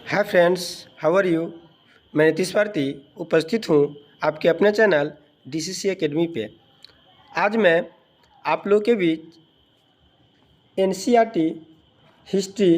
Hi friends, how are you. मैं नीतीश भारती उपस्थित हूँ आपके अपने चैनल DCC एकेडमी पे। आज मैं आप लोग के बीच NCERT history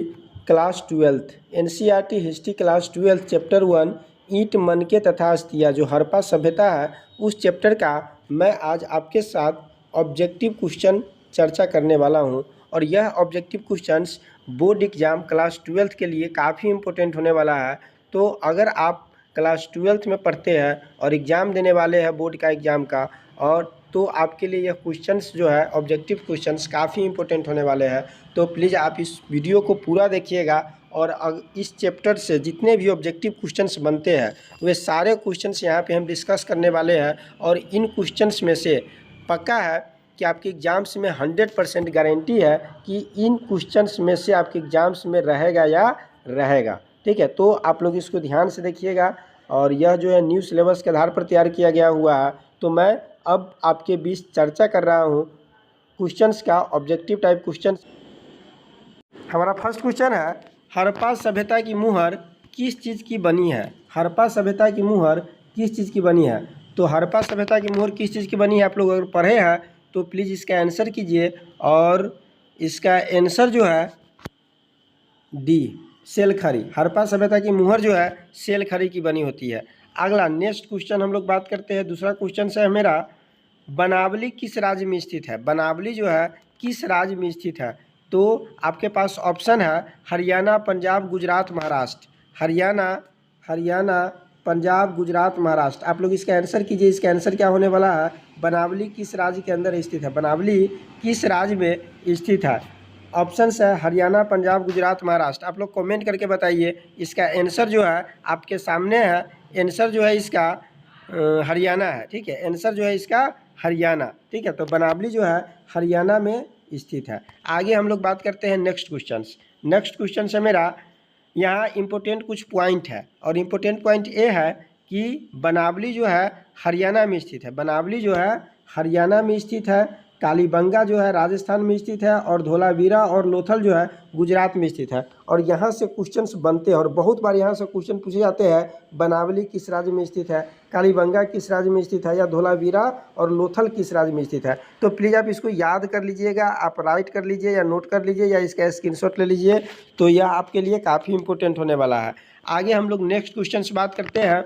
class 12 history class 12 chapter 1 ईंट मनके तथा अस्थियाँ जो हड़प्पा सभ्यता है उस चैप्टर का मैं आज आपके साथ ऑब्जेक्टिव क्वेश्चन चर्चा करने वाला हूं। और यह objective questions board exam class 12 के लिए काफ़ी इम्पोर्टेंट होने वाला है। तो अगर आप क्लास 12 में पढ़ते हैं और एग्ज़ाम देने वाले हैं बोर्ड का एग्ज़ाम का, और तो आपके लिए यह क्वेश्चंस जो है ऑब्जेक्टिव क्वेश्चंस काफ़ी इंपॉर्टेंट होने वाले हैं। तो प्लीज़ आप इस वीडियो को पूरा देखिएगा और इस चैप्टर से जितने भी ऑब्जेक्टिव क्वेश्चंस बनते हैं वे सारे क्वेश्चंस यहाँ पे हम डिस्कस करने वाले हैं। और इन क्वेश्चंस में से पक्का है कि आपके एग्ज़ाम्स में 100% गारंटी है कि इन क्वेश्चंस में से आपके एग्ज़ाम्स में रहेगा या रहेगा। ठीक है, तो आप लोग इसको ध्यान से देखिएगा। और यह जो है न्यू सिलेबस के आधार पर तैयार किया गया हुआ है। तो मैं अब आपके बीच चर्चा कर रहा हूँ क्वेश्चंस का, ऑब्जेक्टिव टाइप क्वेश्चन। हमारा फर्स्ट क्वेश्चन है, हड़प्पा सभ्यता की मुहर किस चीज़ की बनी है। हड़प्पा सभ्यता की मुहर किस चीज़ की बनी है। तो हड़प्पा सभ्यता की मुहर किस चीज़ की बनी है, आप लोग अगर पढ़े हैं तो प्लीज़ इसका आंसर कीजिए। और इसका आंसर जो है डी, सेलखरी। हड़प्पा सभ्यता की मुहर जो है सेलखरी की बनी होती है। अगला नेक्स्ट क्वेश्चन हम लोग बात करते हैं। दूसरा क्वेश्चन है मेरा, बनावली किस राज्य में स्थित है। बनावली जो है किस राज्य में स्थित है। तो आपके पास ऑप्शन है हरियाणा, पंजाब, गुजरात, महाराष्ट्र। हरियाणा, पंजाब, गुजरात, महाराष्ट्र। आप लोग इसका आंसर कीजिए। इसका आंसर क्या होने वाला है, बनावली किस राज्य के अंदर स्थित है। बनावली किस राज्य में स्थित है। ऑप्शन है हरियाणा, पंजाब, गुजरात, महाराष्ट्र। आप लोग कमेंट करके बताइए। इसका आंसर जो है आपके सामने है। आंसर जो है इसका हरियाणा है। ठीक है, आंसर जो है इसका हरियाणा। ठीक है, तो बनावली जो है हरियाणा में स्थित है। आगे हम लोग बात करते हैं नेक्स्ट क्वेश्चन। नेक्स्ट क्वेश्चन है मेरा, यहाँ इम्पोर्टेंट कुछ पॉइंट है। और इम्पोर्टेंट पॉइंट ये है कि बनावली जो है हरियाणा में स्थित है। बनावली जो है हरियाणा में स्थित है। कालीबंगा जो है राजस्थान में स्थित है। और धोलावीरा और लोथल जो है गुजरात में स्थित है। और यहाँ से क्वेश्चंस बनते हैं और बहुत बार यहाँ से क्वेश्चन पूछे जाते हैं, बनावली किस राज्य में स्थित है, कालीबंगा किस राज्य में स्थित है, या धोलावीरा और लोथल किस राज्य में स्थित है। तो प्लीज़ आप इसको याद कर लीजिएगा, आप राइट कर लीजिए या नोट कर लीजिए या इसका स्क्रीनशॉट ले लीजिए। तो यह आपके लिए काफ़ी इंपॉर्टेंट होने वाला है। आगे हम लोग नेक्स्ट क्वेश्चन से बात करते हैं,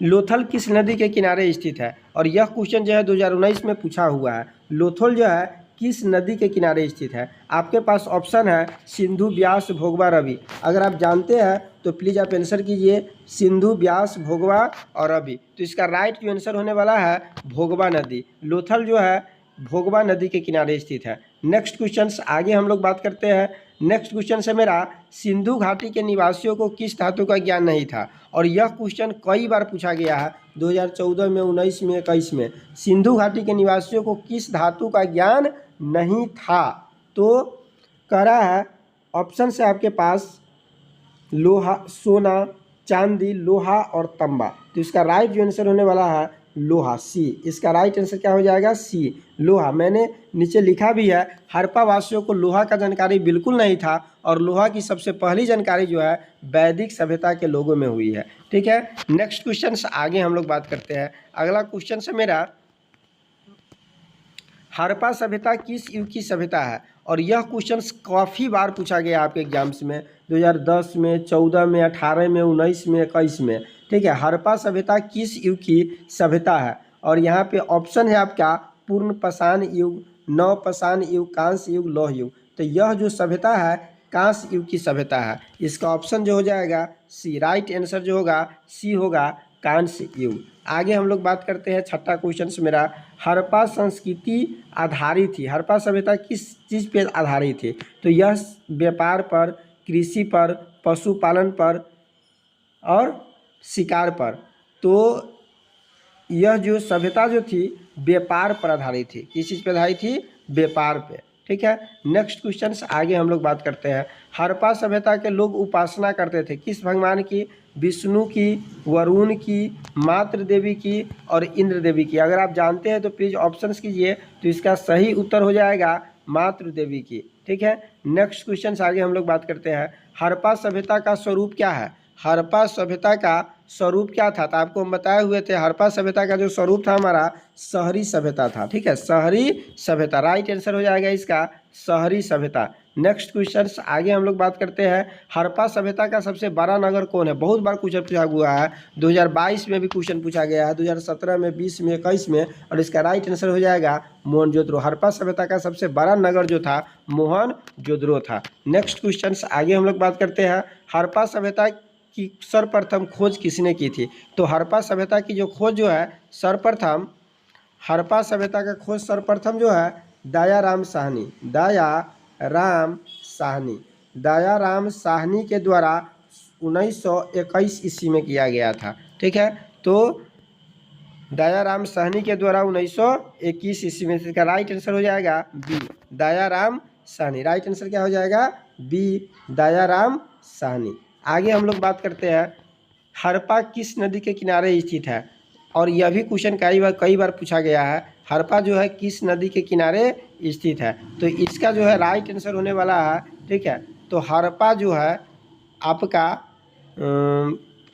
लोथल किस नदी के किनारे स्थित है। और यह क्वेश्चन जो है 2019 में पूछा हुआ है। लोथल जो है किस नदी के किनारे स्थित है। आपके पास ऑप्शन है सिंधु, ब्यास, भोगवा, रवि। अगर आप जानते हैं तो प्लीज़ आप आंसर कीजिए, सिंधु, ब्यास, भोगवा और रवि। तो इसका राइट जो आंसर होने वाला है भोगवा नदी। लोथल जो है भोगवा नदी के किनारे स्थित है। नेक्स्ट क्वेश्चन आगे हम लोग बात करते हैं। नेक्स्ट क्वेश्चन है मेरा, सिंधु घाटी के निवासियों को किस धातु का ज्ञान नहीं था। और यह क्वेश्चन कई बार पूछा गया है, 2014 में, 19 में, 21 में। सिंधु घाटी के निवासियों को किस धातु का ज्ञान नहीं था। तो कह रहा है ऑप्शन से आपके पास लोहा, सोना, चांदी, लोहा और तांबा। तो इसका राइट जो आंसर होने वाला है लोहा, सी। इसका राइट आंसर क्या हो जाएगा, सी, लोहा। मैंने नीचे लिखा भी है, हड़प्पा वासियों को लोहा का जानकारी बिल्कुल नहीं था। और लोहा की सबसे पहली जानकारी जो है वैदिक सभ्यता के लोगों में हुई है। ठीक है, नेक्स्ट क्वेश्चन आगे हम लोग बात करते हैं। अगला क्वेश्चन है मेरा, हड़प्पा सभ्यता किस युग की सभ्यता है। और यह क्वेश्चन काफ़ी बार पूछा गया आपके एग्जाम्स में, 2010 में, 14 में, 18 में, 19 में, 21 में। ठीक है, हड़प्पा सभ्यता किस युग की सभ्यता है। और यहाँ पे ऑप्शन है आपका पूर्ण पाषाण युग, नव पाषाण युग, कांस्य युग, लौह युग। तो यह जो सभ्यता है कांस्य युग की सभ्यता है। इसका ऑप्शन जो हो जाएगा सी, राइट आंसर जो होगा सी होगा, कांस्य युग। आगे हम लोग बात करते हैं छठा क्वेश्चन से मेरा, हड़प्पा संस्कृति आधारित थी। हड़प्पा सभ्यता किस चीज़ पे आधारित थी। तो यह व्यापार पर, कृषि पर, पशुपालन पर और शिकार पर। तो यह जो सभ्यता जो थी व्यापार पर आधारित थी। किस चीज़ पर आधारित थी, व्यापार पे। ठीक है, नेक्स्ट क्वेश्चन आगे हम लोग बात करते हैं। हड़प्पा सभ्यता के लोग उपासना करते थे किस भगवान की, विष्णु की, वरुण की, मातृ देवी की और इंद्र देवी की। अगर आप जानते हैं तो प्लीज़ ऑप्शंस कीजिए। तो इसका सही उत्तर हो जाएगा मातृ देवी की। ठीक है। नेक्स्ट क्वेश्चन से आगे हम लोग बात करते हैं, हड़प्पा सभ्यता का स्वरूप क्या है। हड़प्पा सभ्यता का स्वरूप क्या था, तो आपको हम बताए हुए थे हड़प्पा सभ्यता का जो स्वरूप था हमारा शहरी सभ्यता था। ठीक है, शहरी सभ्यता, राइट आंसर हो जाएगा इसका शहरी सभ्यता। नेक्स्ट क्वेश्चन आगे हम लोग बात करते हैं, हड़प्पा सभ्यता का सबसे बड़ा नगर कौन है। बहुत बार क्वेश्चन पूछा हुआ है, 2022 में भी क्वेश्चन पूछा गया है, 2017 में, 20 में, 21 में, और इसका राइट आंसर हो जाएगा मोहनजोदड़ो। हड़प्पा सभ्यता का सबसे बड़ा नगर जो था मोहनजोदड़ो था। नेक्स्ट क्वेश्चन आगे हम लोग बात करते हैं, हड़प्पा सभ्यता की सर्वप्रथम खोज किसने की थी। तो हड़प्पा सभ्यता की जो खोज जो है सर्वप्रथम, हड़प्पा सभ्यता का खोज सर्वप्रथम जो है दयाराम साहनी, दयाराम साहनी, दयाराम साहनी के द्वारा 1921 ईस्वी में किया गया था। ठीक है, तो दयाराम साहनी के द्वारा 1921 ईस्वी में, इसका राइट आंसर हो जाएगा B, Dayaram Sahni. Right answer क्या हो जाएगा बी, दयाराम साहनी। आगे हम लोग बात करते हैं, हड़प्पा किस नदी के किनारे स्थित है। और यह भी क्वेश्चन कई बार पूछा गया है, हड़प्पा जो है किस नदी के किनारे स्थित है। तो इसका जो है राइट आंसर होने वाला है, ठीक है, तो हड़प्पा जो है आपका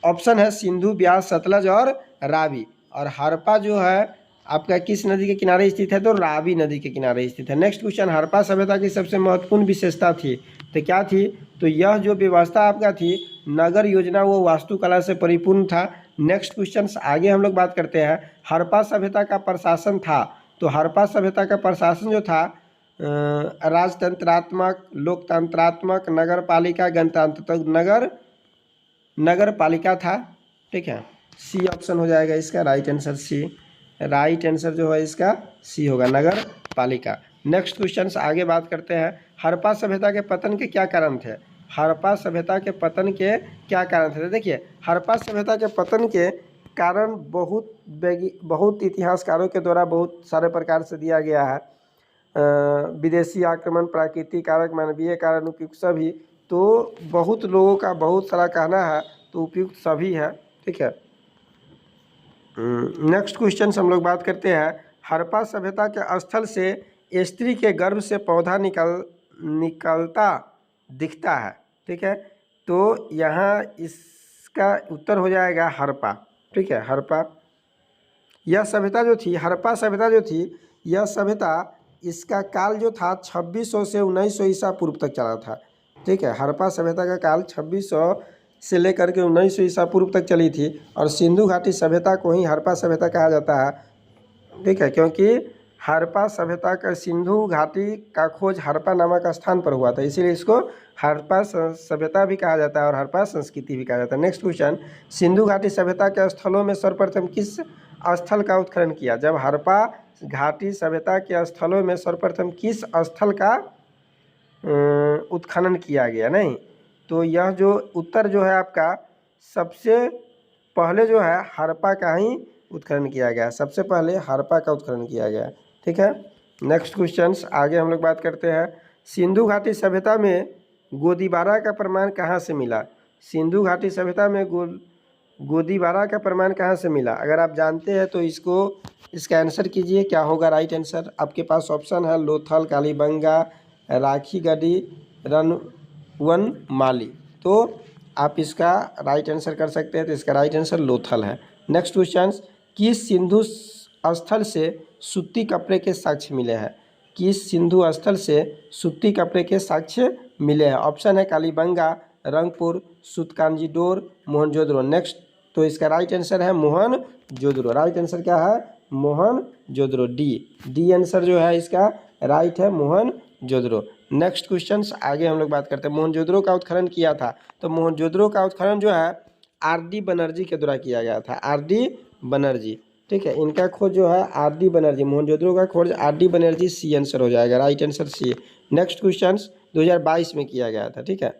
ऑप्शन है सिंधु, ब्यास, सतलज और रावी। और हड़प्पा जो है आपका किस नदी के किनारे स्थित है, तो रावी नदी के किनारे स्थित है। नेक्स्ट क्वेश्चन, हड़प्पा सभ्यता की सबसे महत्वपूर्ण विशेषता थी, तो क्या थी, तो यह जो व्यवस्था आपका थी नगर योजना वो वास्तुकला से परिपूर्ण था। नेक्स्ट क्वेश्चन आगे हम लोग बात करते हैं, हड़प्पा सभ्यता का प्रशासन था। तो हड़प्पा सभ्यता का प्रशासन जो था राजतंत्रात्मक, लोकतंत्रात्मक, नगर पालिका, गणतंत्र, नगर पालिका था। ठीक है, सी ऑप्शन हो जाएगा इसका right answer C. Right answer जो है इसका सी होगा, नगर पालिका। नेक्स्ट क्वेश्चन आगे बात करते हैं, हड़प्पा सभ्यता के पतन के क्या कारण थे। हड़प्पा सभ्यता के पतन के क्या कारण थे। देखिए, हड़प्पा सभ्यता के पतन के कारण बहुत इतिहासकारों के द्वारा बहुत सारे प्रकार से दिया गया है, विदेशी आक्रमण, प्राकृतिक कारक, मानवीय कारण, उपयुक्त सभी। तो बहुत लोगों का बहुत सारा कहना है, तो उपयुक्त सभी है। ठीक है, नेक्स्ट क्वेश्चन हम लोग बात करते हैं, हड़प्पा सभ्यता के स्थल से स्त्री के गर्भ से पौधा निकलता दिखता है। ठीक है, तो यहाँ इसका उत्तर हो जाएगा हड़प्पा। ठीक है, हड़प्पा यह सभ्यता जो थी, हड़प्पा सभ्यता जो थी, यह सभ्यता इसका काल जो था 2600 से 1900 ईसा पूर्व तक चला था। ठीक है, हड़प्पा सभ्यता का काल 2600 से लेकर के 1900 ईसा पूर्व तक चली थी। और सिंधु घाटी सभ्यता को ही हड़प्पा सभ्यता कहा जाता है। ठीक है, क्योंकि हड़प्पा सभ्यता का सिंधु घाटी का खोज हड़प्पा नामक स्थान पर हुआ था, इसीलिए इसको हड़प्पा सभ्यता भी कहा जाता है और हड़प्पा संस्कृति भी कहा जाता है। नेक्स्ट क्वेश्चन, सिंधु घाटी सभ्यता के स्थलों में सर्वप्रथम किस स्थल का उत्खनन किया। जब हड़प्पा घाटी सभ्यता के स्थलों में सर्वप्रथम किस स्थल का उत्खनन किया गया, नहीं, तो यह जो उत्तर जो है आपका सबसे पहले जो है हड़प्पा का ही उत्खनन किया गया, सबसे पहले हड़प्पा का उत्खनन किया गया। ठीक है, नेक्स्ट क्वेश्चन आगे हम लोग बात करते हैं, सिंधु घाटी सभ्यता में गोदीबारा का प्रमाण कहाँ से मिला। सिंधु घाटी सभ्यता में गोदीबारा का प्रमाण कहाँ से मिला। अगर आप जानते हैं तो इसका आंसर कीजिए, क्या होगा राइट आंसर। आपके पास ऑप्शन है लोथल, कालीबंगा, राखीगढ़ी, रनवनमाली। तो आप इसका राइट आंसर कर सकते हैं, तो इसका राइट आंसर लोथल है। नेक्स्ट क्वेश्चन, किस सिंधु स्थल से सूती कपड़े के साक्ष्य मिले हैं। किस सिंधु स्थल से सूती कपड़े के साक्ष्य मिले हैं। ऑप्शन है कालीबंगा, रंगपुर, सूतकांजीडोर, मोहनजोदड़ो। नेक्स्ट, तो इसका राइट आंसर है मोहनजोदड़ो। राइट आंसर क्या है, मोहनजोदड़ो, डी आंसर जो है इसका राइट है मोहनजोदड़ो। नेक्स्ट क्वेश्चन आगे हम लोग बात करते हैं, मोहनजोदड़ो का उत्खनन किया था। तो मोहनजोदड़ो का उत्खनन जो है आर.डी. बनर्जी के द्वारा किया गया था, आर.डी. बनर्जी। ठीक है, इनका खोज जो है आर.डी. बनर्जी, मोहनजोदड़ो का खोज आर.डी. बनर्जी, सी आंसर हो जाएगा, right answer C. Next question 2022 में किया गया था। ठीक है,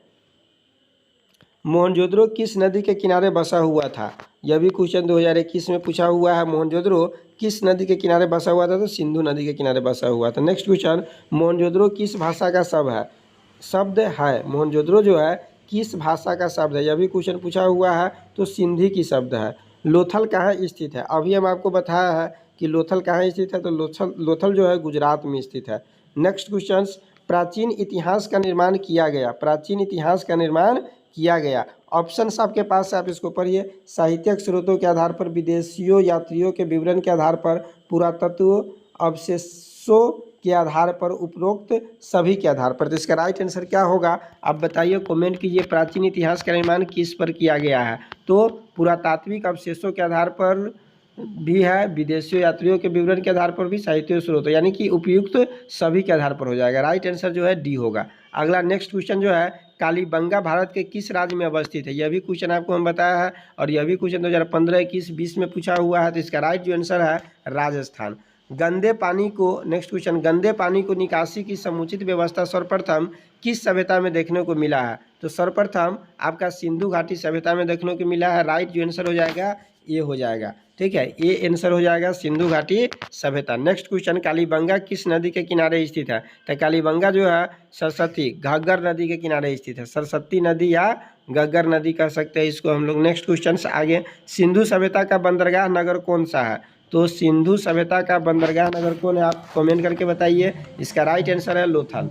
मोहनजोदड़ो किस नदी के किनारे बसा हुआ था। यह भी क्वेश्चन 2021 में पूछा हुआ है, मोहनजोदड़ो किस नदी के किनारे बसा हुआ था, तो सिंधु नदी के किनारे बसा हुआ था। नेक्स्ट क्वेश्चन, मोहनजोदड़ो किस भाषा का शब्द है। मोहनजोदड़ो जो है किस भाषा का शब्द है, यह भी क्वेश्चन पूछा हुआ है, तो सिंधी की शब्द है। लोथल कहाँ स्थित है, अभी हम आपको बताया है कि लोथल कहाँ स्थित है, तो लोथल जो है गुजरात में स्थित है। नेक्स्ट क्वेश्चन, प्राचीन इतिहास का निर्माण किया गया, प्राचीन इतिहास का निर्माण किया गया। ऑप्शंस आपके पास है, आप इसको पढ़िए। साहित्यिक स्रोतों के आधार पर, विदेशियों यात्रियों के विवरण के आधार पर, पुरातत्व अवशेषों के आधार पर, उपरोक्त सभी के आधार पर। तो इसका राइट आंसर क्या होगा आप बताइए, कमेंट कीजिए। प्राचीन इतिहास का निर्माण किस पर किया गया है? तो पुरातात्विक अवशेषों के आधार पर भी है, विदेशियों यात्रियों के विवरण के आधार पर भी, साहित्य स्रोत, यानी कि उपयुक्त सभी के आधार पर हो जाएगा। राइट आंसर जो है डी होगा। अगला नेक्स्ट क्वेश्चन जो है, कालीबंगा भारत के किस राज्य में अवस्थित है? यह भी क्वेश्चन आपको हम बताया है और यह भी क्वेश्चन 2015, 21, 20 में पूछा हुआ है। तो इसका राइट जो आंसर है राजस्थान। गंदे पानी को, नेक्स्ट क्वेश्चन, गंदे पानी को निकासी की समुचित व्यवस्था सर्वप्रथम किस सभ्यता में देखने को मिला है? तो सर्वप्रथम आपका सिंधु घाटी सभ्यता में देखने को मिला है। राइट जो आंसर हो जाएगा ये हो जाएगा, ठीक है, ये आंसर हो जाएगा सिंधु घाटी सभ्यता। नेक्स्ट क्वेश्चन, कालीबंगा किस नदी के किनारे स्थित है? तो कालीबंगा जो है सरस्वती घग्गर नदी के किनारे स्थित है। सरस्वती नदी या घग्गर नदी कह सकते हैं इसको हम लोग। नेक्स्ट क्वेश्चन आगे, सिंधु सभ्यता का बंदरगाह नगर कौन सा है? तो सिंधु सभ्यता का बंदरगाह नगर कौन है? आप कमेंट करके बताइए। इसका राइट आंसर है लोथल।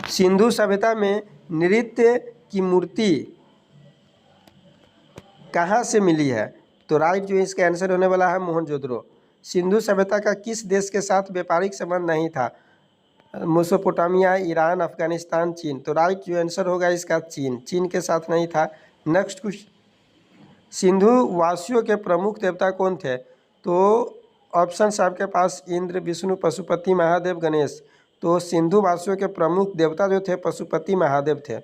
सिंधु सभ्यता में नृत्य की मूर्ति कहाँ से मिली है? तो राइट जो इसका आंसर होने वाला है मोहनजोदड़ो। सिंधु सभ्यता का किस देश के साथ व्यापारिक संबंध नहीं था? मेसोपोटामिया, ईरान, अफगानिस्तान, चीन। तो राइट जो आंसर होगा इसका चीन, चीन के साथ नहीं था। नेक्स्ट क्वेश्चन, सिंधु वासियों के प्रमुख देवता कौन थे? तो ऑप्शंस आपके पास इंद्र, विष्णु, पशुपति, महादेव, गणेश। तो सिंधु वासियों के प्रमुख देवता जो थे पशुपति महादेव थे।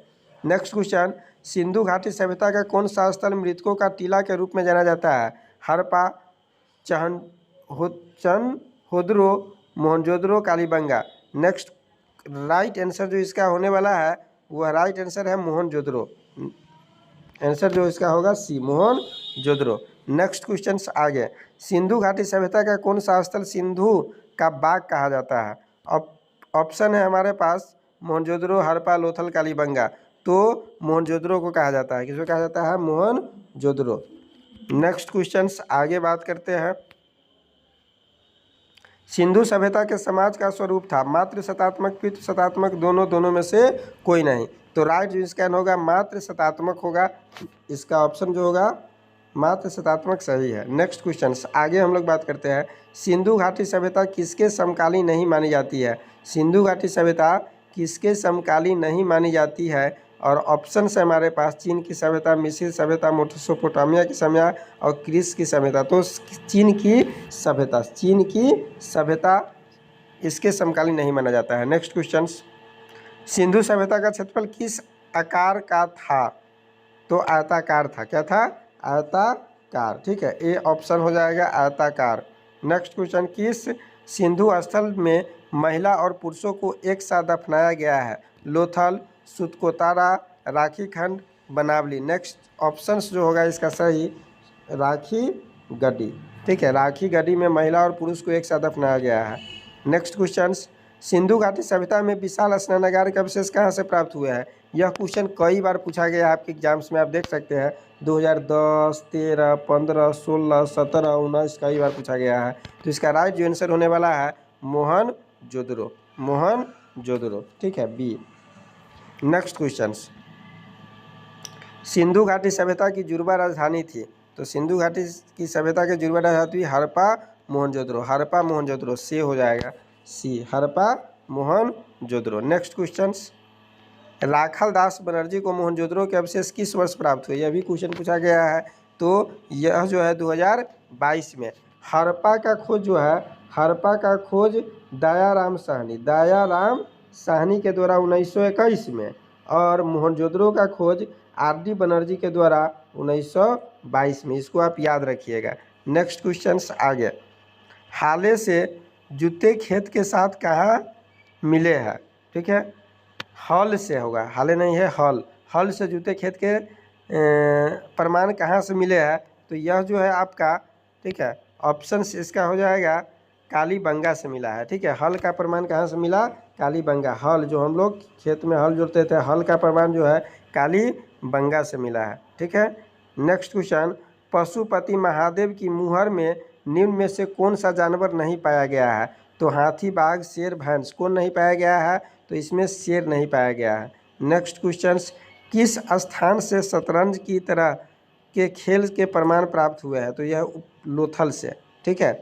नेक्स्ट क्वेश्चन, सिंधु घाटी सभ्यता का कौन सा स्थल मृतकों का टीला के रूप में जाना जाता है? Harappa, Chanhudaro, Mohenjodaro, Kalibanga. Next right answer जो इसका होने वाला है वह राइट आंसर है मोहनजोदड़ो। आंसर जो इसका होगा सी, मोहनजोदड़ो। नेक्स्ट क्वेश्चन आगे, सिंधु घाटी सभ्यता का कौन सा स्थल सिंधु का बाग कहा जाता है? ऑप्शन है हमारे पास मोहनजोदड़ो, हड़प्पा, लोथल, कालीबंगा। तो मोहनजोदड़ो को कहा जाता है। किसको कहा जाता है? मोहनजोदड़ो। नेक्स्ट क्वेश्चन आगे बात करते हैं, सिंधु सभ्यता के समाज का स्वरूप था मातृ सतात्मक, पितृ सतात्मक, दोनों, दोनों में से कोई नहीं। तो राइट जो इसका होगा मातृ सतात्मक होगा। इसका ऑप्शन जो होगा मातृ सतात्मक सही है। नेक्स्ट क्वेश्चन आगे हम लोग बात करते हैं, सिंधु घाटी सभ्यता किसके समकालीन नहीं मानी जाती है? सिंधु घाटी सभ्यता किसके समकालीन नहीं मानी जाती है? और ऑप्शन है हमारे पास चीन की सभ्यता, मिस्र सभ्यता, मेसोपोटामिया की सभ्यता और ग्रीस की सभ्यता। तो चीन की सभ्यता, चीन की सभ्यता इसके समकालीन नहीं माना जाता है। नेक्स्ट क्वेश्चन, सिंधु सभ्यता का क्षेत्रफल किस आकार का था? तो आयताकार था। क्या था? आयताकार, ठीक है, ए ऑप्शन हो जाएगा आयताकार। नेक्स्ट क्वेश्चन, किस सिंधु स्थल में महिला और पुरुषों को एक साथ दफनाया गया है? लोथल, सुतकोतारा, राखी खंड, बनावली। नेक्स्ट ऑप्शंस जो होगा इसका सही राखी गड्डी, ठीक है, राखी गड्डी में महिला और पुरुष को एक साथ दफनाया गया है। नेक्स्ट क्वेश्चन, सिंधु घाटी सभ्यता में विशाल स्नानागार के अवशेष कहाँ से प्राप्त हुए हैं? यह क्वेश्चन कई बार पूछा गया है आपके एग्जाम्स में, आप देख सकते हैं 2010, 13, 15, 16, 17, 19 कई बार पूछा गया है। तो इसका राइट जो आंसर होने वाला है मोहनजोदड़ो, मोहनजोदड़ो, ठीक है, बी। नेक्स्ट क्वेश्चन, सिंधु घाटी सभ्यता की जुड़वा राजधानी थी? तो सिंधु घाटी की सभ्यता की जुड़वा राजधानी हड़प्पा, मोहनजोदड़ो, हड़प्पा, मोहनजोदड़ो, सी हो जाएगा, सी, हड़प्पा, मोहनजोदड़ो। नेक्स्ट क्वेश्चन, राखाल दास बनर्जी को मोहनजोदड़ो के अवशेष किस वर्ष प्राप्त हुए? यह भी क्वेश्चन पूछा गया है। तो यह जो है 2022 में। हड़प्पा का खोज जो है, हड़प्पा का खोज दयाराम साहनी के द्वारा 1921 में, और मोहनजोदड़ो का खोज आर.डी. बनर्जी के द्वारा 1922 में। इसको आप याद रखिएगा। नेक्स्ट क्वेश्चन आगे, हाले से जूते खेत के साथ कहाँ मिले हैं? ठीक है, हल से होगा, हाले नहीं है, हल से जूते खेत के प्रमाण कहाँ से मिले हैं? तो यह जो है आपका, ठीक है, ऑप्शन इसका हो जाएगा कालीबंगा से मिला है। ठीक है, हल का प्रमाण कहाँ से मिला? कालीबंगा। हल जो हम लोग खेत में हल जोतते थे, हल का प्रमाण जो है कालीबंगा से मिला है। ठीक है, नेक्स्ट क्वेश्चन, पशुपति महादेव की मुहर में निम्न में से कौन सा जानवर नहीं पाया गया है? तो हाथी, बाघ, शेर, भैंस कौन नहीं पाया गया है? तो इसमें शेर नहीं पाया गया है। नेक्स्ट क्वेश्चन, किस स्थान से शतरंज की तरह के खेल के प्रमाण प्राप्त हुए हैं? तो यह लोथल से। ठीक है।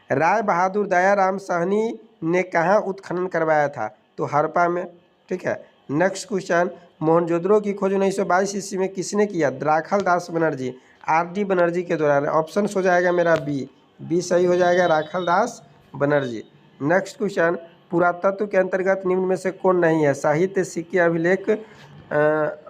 राय बहादुर दयाराम साहनी ने कहाँ उत्खनन करवाया था? तो हड़प्पा में। ठीक है। नेक्स्ट क्वेश्चन, मोहनजोदड़ो की खोज 1922 ईस्वी में किसने किया? राखाल दास बनर्जी, आर.डी. बनर्जी के दौरान। ऑप्शन हो जाएगा मेरा बी सही हो जाएगा, राखाल दास बनर्जी। नेक्स्ट क्वेश्चन, पुरातत्व के अंतर्गत निम्न में से कौन नहीं है? साहित्य, सिक्के, अभिलेख,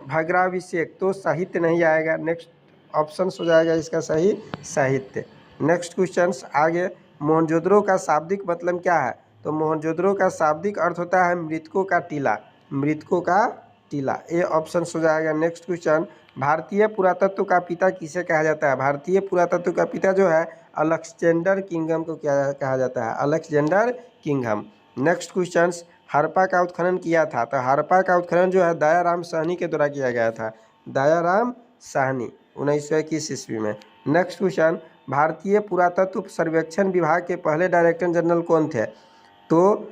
भग्नाभिषेक। तो साहित्य नहीं आएगा। नेक्स्ट ऑप्शन हो जाएगा इसका सही साहित्य। नेक्स्ट क्वेश्चन आगे, मोहनजोदड़ो का शाब्दिक मतलब क्या है? तो मोहनजोदड़ो का शाब्दिक अर्थ होता है मृतकों का टीला, मृतकों का टीला। ये ऑप्शन हो जाएगा। नेक्स्ट क्वेश्चन, भारतीय पुरातत्व का पिता किसे कहा जाता है? भारतीय पुरातत्व का पिता जो है अलेक्जेंडर किंघम को क्या कहा जाता है? अलेक्जेंडर किंघम। नेक्स्ट क्वेश्चन, हड़प्पा का उत्खनन किया था? तो हड़प्पा का उत्खनन जो है दयाराम साहनी के द्वारा किया गया था, दयाराम साहनी 1921 ईस्वी में। नेक्स्ट क्वेश्चन, भारतीय पुरातत्व सर्वेक्षण विभाग के पहले डायरेक्टर जनरल कौन थे? तो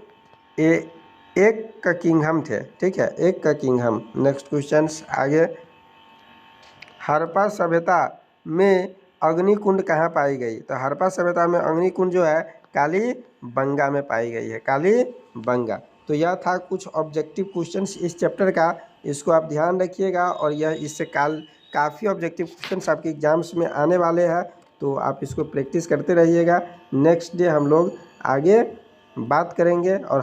एक का किंघम थे। ठीक है, एक का किंघम। नेक्स्ट क्वेश्चन आगे, हड़प्पा सभ्यता में अग्निकुंड कहाँ पाई गई? तो हड़प्पा सभ्यता में अग्निकुंड जो है कालीबंगा में पाई गई है, कालीबंगा। तो यह था कुछ ऑब्जेक्टिव क्वेश्चंस इस चैप्टर का, इसको आप ध्यान रखिएगा। और यह इससे काफ़ी ऑब्जेक्टिव क्वेश्चंस आपके एग्जाम्स में आने वाले हैं, तो आप इसको प्रैक्टिस करते रहिएगा। नेक्स्ट डे हम लोग आगे बात करेंगे और